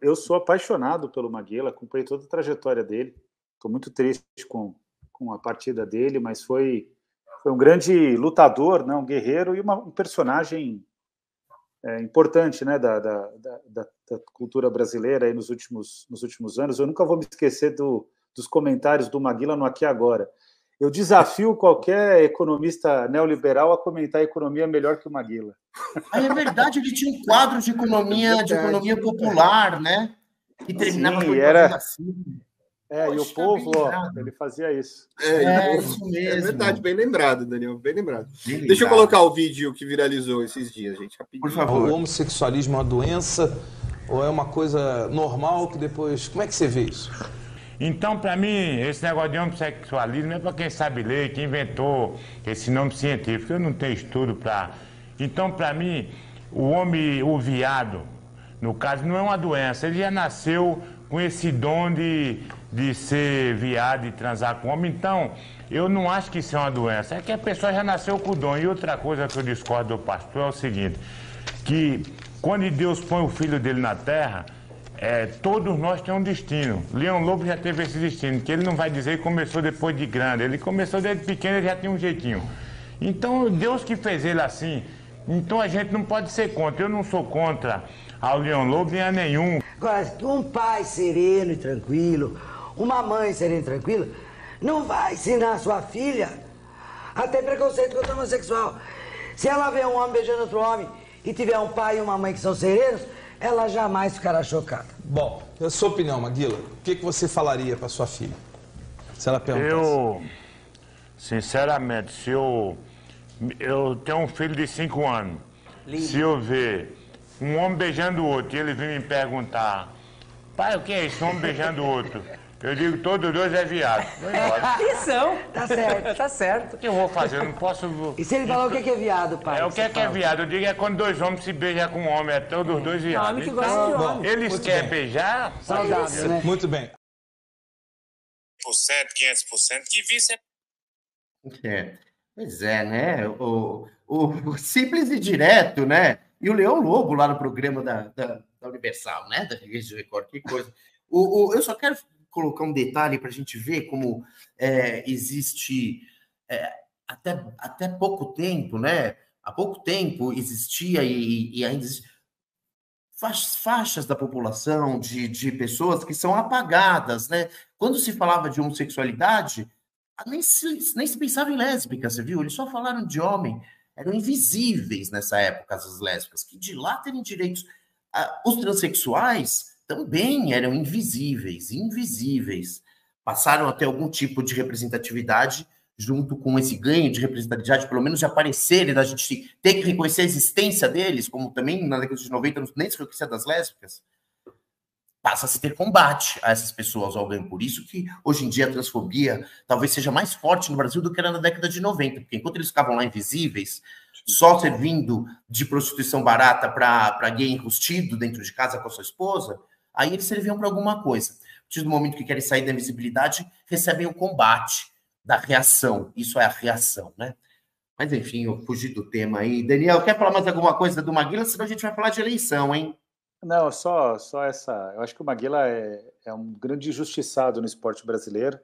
eu sou apaixonado pelo Maguila, acompanhei toda a trajetória dele. Estou muito triste com a partida dele, mas foi um grande lutador, né, um guerreiro e um personagem importante, né, da cultura brasileira aí nos últimos anos. Eu nunca vou me esquecer dos comentários do Maguila no Aqui Agora. Eu desafio qualquer economista neoliberal a comentar a economia melhor que o Maguila. É verdade, ele tinha um quadro de economia popular, né? Que terminava Sim, fazendo assim. Poxa, e o povo, ele fazia isso. Isso mesmo. É verdade, bem lembrado, Daniel, bem lembrado. Bem Deixa eu lembrado. colocar o vídeo que viralizou esses dias, gente, rapidinho. Por favor. O homossexualismo é uma doença ou é uma coisa normal que depois... Como é que você vê isso? Então, para mim, esse negócio de homossexualismo é para quem sabe ler, que inventou esse nome científico. Eu não tenho estudo para... Então, para mim, o viado, no caso, não é uma doença. Ele já nasceu com esse dom de ser viado e transar com homem. Então, eu não acho que isso é uma doença. É que a pessoa já nasceu com o dom. E outra coisa que eu discordo do pastor é o seguinte, que quando Deus põe o filho dele na terra, todos nós temos um destino. Leão Lobo já teve esse destino, que ele não vai dizer que começou depois de grande. Ele começou desde pequeno, ele já tinha um jeitinho. Então, Deus que fez ele assim. Então, a gente não pode ser contra. Eu não sou contra ao Leão Lobo nem a nenhum. Agora, um pai sereno e tranquilo, uma mãe serena e tranquila, não vai ensinar a sua filha a ter preconceito contra o homossexual. Se ela vê um homem beijando outro homem e tiver um pai e uma mãe que são serenos, ela jamais ficará chocada. Bom, a sua opinião, Maguila, o que você falaria para sua filha? Se ela perguntasse. Eu, sinceramente, se eu tenho um filho de 5 anos, se eu ver um homem beijando o outro e ele vir me perguntar, pai, o que é isso, um homem beijando o outro? Eu digo, todos dois é viado. Vou embora. E são. Tá certo. Tá certo. O que eu vou fazer? Eu não posso... E se ele falar o que é viado, pai? O que é viado? Eu digo, é quando dois homens se beijam com um homem, é todos dois viados. Homem que gosta de homem. Eles querem beijar? Saudável, né? Muito bem. 500%, que vice é... Pois é, né? O simples e direto, né? E o Leão Lobo lá no programa da Universal, né? Da Rede Record, que coisa. Eu só quero colocar um detalhe para a gente ver como existe até pouco tempo, né? Há pouco tempo existia e ainda existe faixas da população de pessoas que são apagadas, né? Quando se falava de homossexualidade, nem se pensava em lésbica, você viu? Eles só falaram de homem. Eram invisíveis nessa época as lésbicas, que de lá terem direitos. Os transexuais também eram invisíveis. Passaram a ter algum tipo de representatividade junto com esse ganho de representatividade, pelo menos de aparecerem, da gente ter que reconhecer a existência deles, como também na década de 90 nem se reconhecia das lésbicas. Passa a se ter combate a essas pessoas ao ganho. Por isso que, hoje em dia, a transfobia talvez seja mais forte no Brasil do que era na década de 90, porque enquanto eles ficavam lá invisíveis, só servindo de prostituição barata para gay enrustido dentro de casa com a sua esposa, aí eles serviam para alguma coisa. A partir do momento que querem sair da invisibilidade, recebem o combate da reação. Isso é a reação, né? Mas, enfim, eu fugi do tema aí. Daniel, quer falar mais alguma coisa do Maguila? Senão a gente vai falar de eleição, hein? Não, só essa. Eu acho que o Maguila é um grande injustiçado no esporte brasileiro.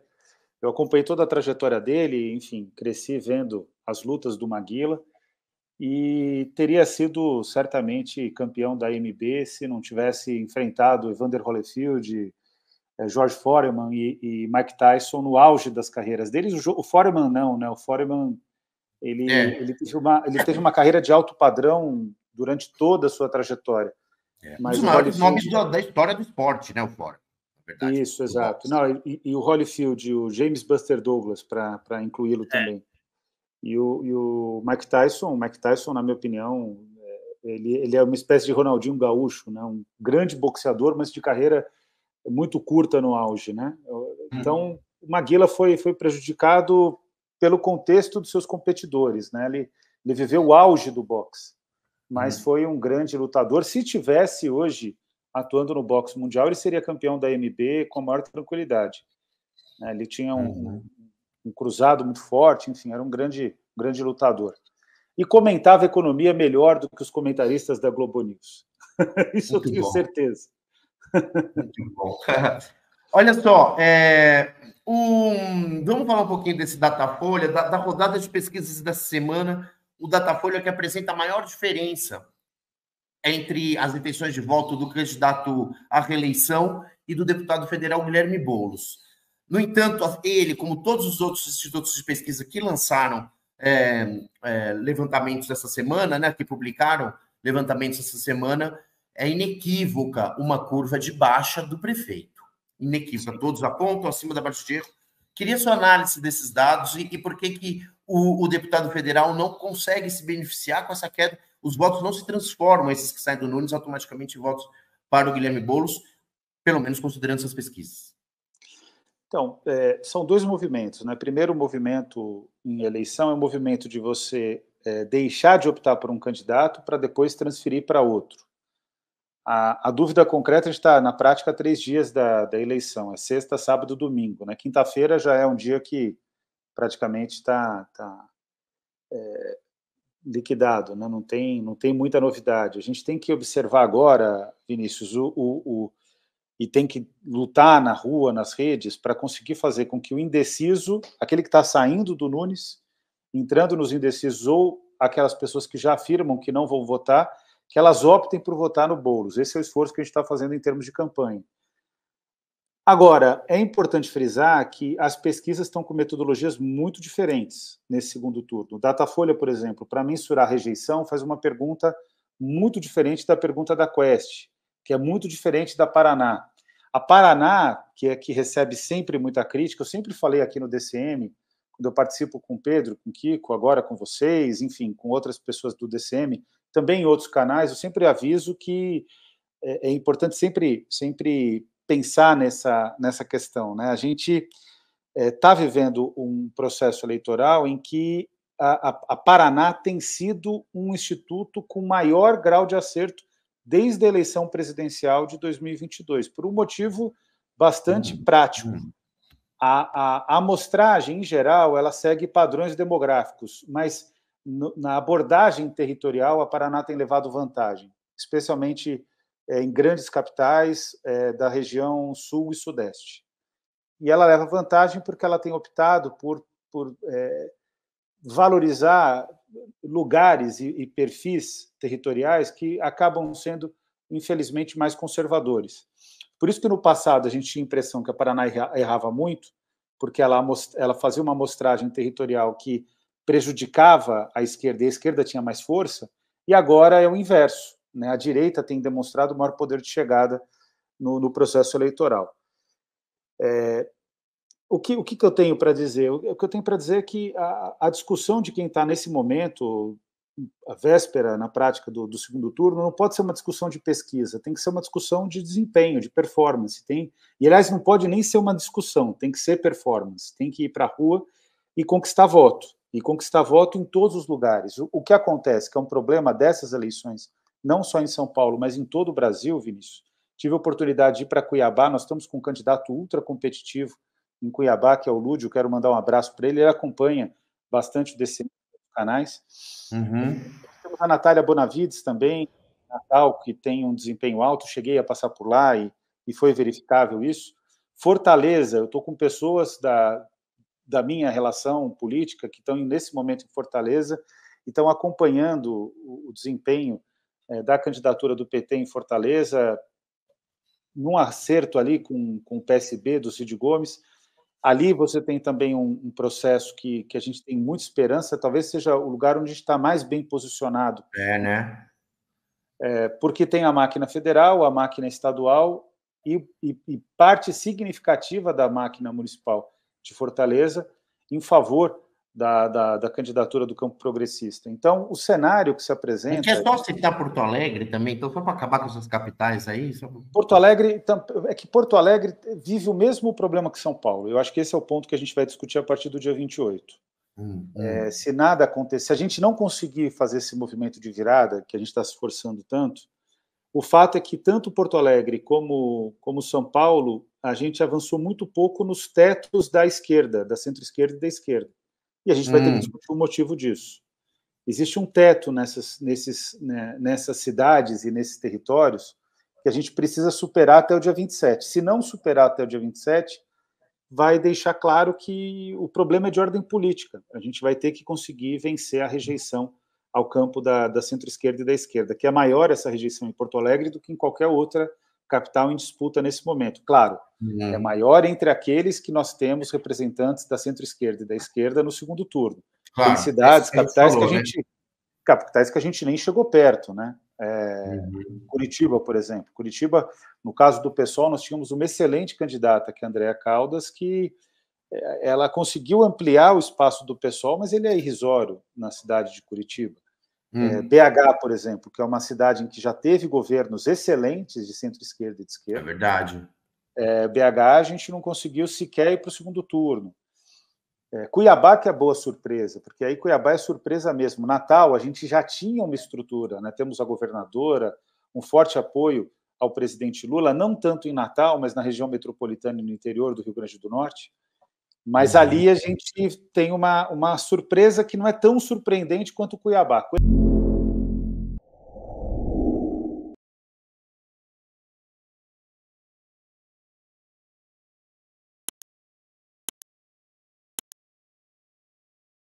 Eu acompanhei toda a trajetória dele, enfim, cresci vendo as lutas do Maguila e teria sido certamente campeão da AMB se não tivesse enfrentado Evander Holyfield, George Foreman e Mike Tyson no auge das carreiras deles. O Foreman não, né? O Foreman ele teve uma carreira de alto padrão durante toda a sua trajetória. Mas um dos maiores nomes da história do esporte, né, o Foreman. Isso, exato. Não, e o Holyfield, o James Buster Douglas, para incluí-lo também. E o Mike Tyson, na minha opinião, ele é uma espécie de Ronaldinho Gaúcho, né? Um grande boxeador, mas de carreira muito curta no auge, né? Então, o Maguila foi prejudicado pelo contexto dos seus competidores, né? Ele viveu o auge do boxe, mas foi um grande lutador. Se tivesse hoje atuando no boxe mundial, ele seria campeão da AMB com a maior tranquilidade. Ele tinha um cruzado muito forte, enfim, era um grande lutador. E comentava economia melhor do que os comentaristas da Globo News. Isso eu tenho certeza. Muito bom. Olha só, vamos falar um pouquinho desse Datafolha, da rodada de pesquisas dessa semana. O Datafolha que apresenta a maior diferença entre as intenções de voto do candidato à reeleição e do deputado federal Guilherme Boulos. No entanto, ele, como todos os outros institutos de pesquisa que lançaram levantamentos essa semana, né, que publicaram levantamentos essa semana, é inequívoca uma curva de baixa do prefeito. Inequívoca, todos apontam acima da margem de erro. Queria sua análise desses dados e por que o deputado federal não consegue se beneficiar com essa queda. Os votos não se transformam, esses que saem do Nunes, automaticamente em votos para o Guilherme Boulos, pelo menos considerando essas pesquisas. Então, são dois movimentos, né? Primeiro, o movimento em eleição é o movimento de você deixar de optar por um candidato para depois transferir para outro. A dúvida concreta, a gente está, na prática, 3 dias da eleição, é sexta, sábado, domingo. Né? Quinta-feira já é um dia que praticamente está liquidado, né? Não tem muita novidade. A gente tem que observar agora, Vinícius, e tem que lutar na rua, nas redes, para conseguir fazer com que o indeciso, aquele que está saindo do Nunes, entrando nos indecisos, ou aquelas pessoas que já afirmam que não vão votar, que elas optem por votar no Boulos. Esse é o esforço que a gente está fazendo em termos de campanha. Agora, é importante frisar que as pesquisas estão com metodologias muito diferentes nesse segundo turno. O Datafolha, por exemplo, para mensurar a rejeição, faz uma pergunta muito diferente da pergunta da Quest, que é muito diferente da Paraná. A Paraná, que recebe sempre muita crítica, eu sempre falei aqui no DCM, quando eu participo com o Pedro, com o Kiko, agora com vocês, enfim, com outras pessoas do DCM, também em outros canais, eu sempre aviso que é importante sempre pensar nessa questão. Né? A gente está vivendo um processo eleitoral em que a Paraná tem sido um instituto com maior grau de acerto desde a eleição presidencial de 2022, por um motivo bastante prático. A amostragem, em geral, ela segue padrões demográficos, mas na abordagem territorial, a Paraná tem levado vantagem, especialmente em grandes capitais da região sul e sudeste. E ela leva vantagem porque ela tem optado por valorizar lugares e perfis territoriais que acabam sendo, infelizmente, mais conservadores. Por isso que no passado a gente tinha a impressão que a Paraná errava muito, porque ela fazia uma amostragem territorial que prejudicava a esquerda, e a esquerda tinha mais força, e agora é o inverso. Né? A direita tem demonstrado o maior poder de chegada no processo eleitoral. O que eu tenho para dizer? O que eu tenho para dizer é que a discussão de quem está nesse momento, a véspera, na prática do segundo turno, não pode ser uma discussão de pesquisa, tem que ser uma discussão de desempenho, de performance. E, aliás, não pode nem ser uma discussão, tem que ser performance, tem que ir para a rua e conquistar voto em todos os lugares. O que acontece, que é um problema dessas eleições, não só em São Paulo, mas em todo o Brasil, Vinícius. Tive a oportunidade de ir para Cuiabá, nós estamos com um candidato ultra competitivo em Cuiabá, que é o Lúdio, quero mandar um abraço para ele acompanha bastante desses canais. Temos a Natália Bonavides também, Natal, que tem um desempenho alto, cheguei a passar por lá e foi verificável isso. Fortaleza, eu estou com pessoas da minha relação política que estão nesse momento em Fortaleza e estão acompanhando o desempenho da candidatura do PT em Fortaleza, num acerto ali com o PSB do Cid Gomes. Ali você tem também um processo que a gente tem muita esperança, talvez seja o lugar onde a gente está mais bem posicionado. Né? Porque tem a máquina federal, a máquina estadual e parte significativa da máquina municipal de Fortaleza em favor da candidatura do campo progressista. Então, o cenário que se apresenta... É só citar Porto Alegre também, então só para acabar com essas capitais aí... Porto Alegre vive o mesmo problema que São Paulo. Eu acho que esse é o ponto que a gente vai discutir a partir do dia 28. Se nada acontecer, se a gente não conseguir fazer esse movimento de virada, que a gente está se esforçando tanto, o fato é que tanto Porto Alegre como São Paulo, a gente avançou muito pouco nos tetos da esquerda, da centro-esquerda e da esquerda. E a gente vai ter que discutir o motivo disso. Existe um teto nessas cidades e nesses territórios que a gente precisa superar até o dia 27. Se não superar até o dia 27, vai deixar claro que o problema é de ordem política. A gente vai ter que conseguir vencer a rejeição ao campo da centro-esquerda e da esquerda, que é maior essa rejeição em Porto Alegre do que em qualquer outra capital em disputa nesse momento. Claro, é maior entre aqueles que nós temos representantes da centro-esquerda e da esquerda no segundo turno. Claro, tem cidades, capitais falou, que a gente nem chegou perto, né? Curitiba, por exemplo. Curitiba, no caso do PSOL, nós tínhamos uma excelente candidata, que é a Andréa Caldas, que ela conseguiu ampliar o espaço do PSOL, mas ele é irrisório na cidade de Curitiba. BH, por exemplo, que é uma cidade em que já teve governos excelentes de centro-esquerda e de esquerda. É verdade. BH a gente não conseguiu sequer ir para o segundo turno. Cuiabá que é boa surpresa, porque aí Cuiabá é surpresa mesmo. Natal, a gente já tinha uma estrutura, né? Temos a governadora, um forte apoio ao presidente Lula, não tanto em Natal, mas na região metropolitana e no interior do Rio Grande do Norte. Mas ali a gente tem uma surpresa que não é tão surpreendente quanto Cuiabá.